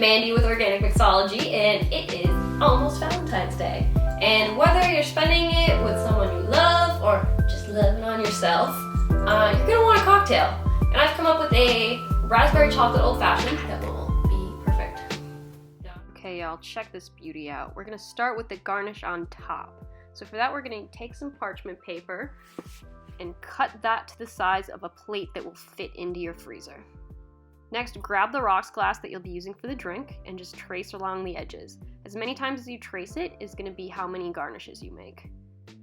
Mandy with Organic Mixology, and it is almost Valentine's Day. And whether you're spending it with someone you love or just loving on yourself, you're gonna want a cocktail. And I've come up with a raspberry chocolate old fashioned that will be perfect. Okay, y'all, check this beauty out. We're gonna start with the garnish on top. So for that, we're gonna take some parchment paper and cut that to the size of a plate that will fit into your freezer. Next, grab the rocks glass that you'll be using for the drink and just trace along the edges. As many times as you trace it is gonna be how many garnishes you make.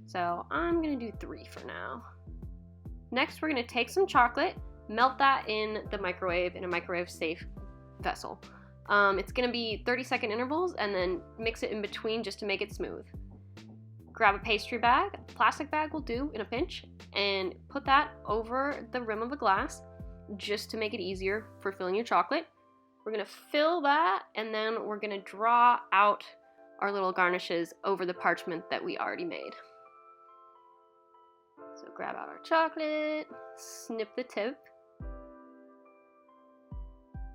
So I'm gonna do 3 for now. Next, we're gonna take some chocolate, melt that in the microwave in a microwave safe vessel. It's gonna be 30-second intervals, and then mix it in between just to make it smooth. Grab a pastry bag, a plastic bag will do in a pinch, and put that over the rim of a glass just to make it easier for filling your chocolate. We're gonna fill that, and then we're gonna draw out our little garnishes over the parchment that we already made. So grab out our chocolate, snip the tip,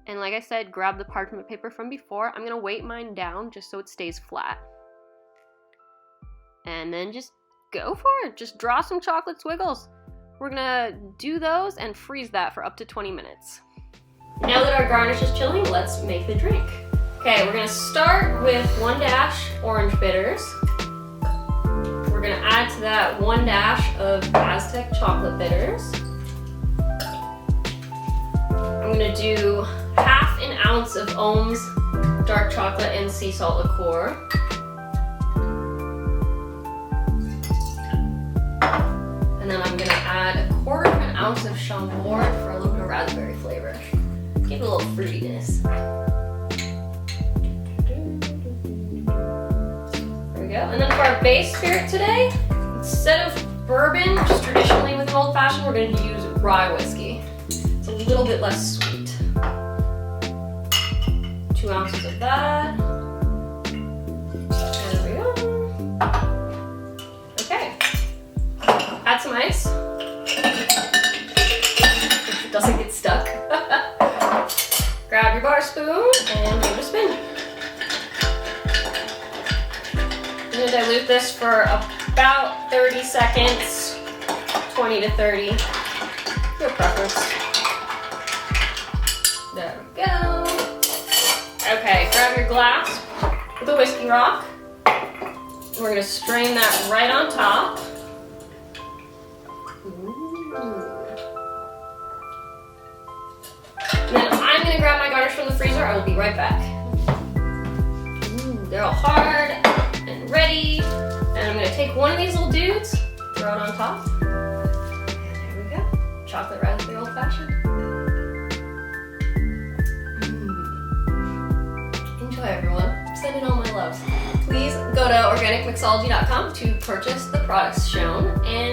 and like I said, grab the parchment paper from before. I'm gonna weight mine down just so it stays flat. And then just go for it. Just draw some chocolate squiggles. We're gonna do those and freeze that for up to 20 minutes. Now that our garnish is chilling, let's make the drink. Okay, we're gonna start with 1 dash orange bitters. We're gonna add to that 1 dash of Aztec chocolate bitters. I'm gonna do ½ an ounce of Ohm's dark chocolate and sea salt liqueur. And then I'm gonna add 1/4 ounce of Chambord for a little bit of raspberry flavor. Give it a little fruitiness. There we go. And then for our base spirit today, instead of bourbon, just traditionally with an old fashioned, we're gonna use rye whiskey. It's a little bit less sweet. 2 ounces of that. There we go. Okay. Add some ice. If it doesn't get stuck. Grab your bar spoon and give it a spin. I'm gonna dilute this for about 30 seconds, 20 to 30, your preference. There we go. Okay, grab your glass with a whiskey rock. We're gonna strain that right on top. And then I'm gonna grab my garnish from the freezer. I will be right back. They're all hard and ready. And I'm gonna take one of these little dudes, throw it on top. And there we go. Chocolate raspberry old fashioned. Enjoy, everyone. Send in all my loves. Please go to organicmixology.com to purchase the products shown, and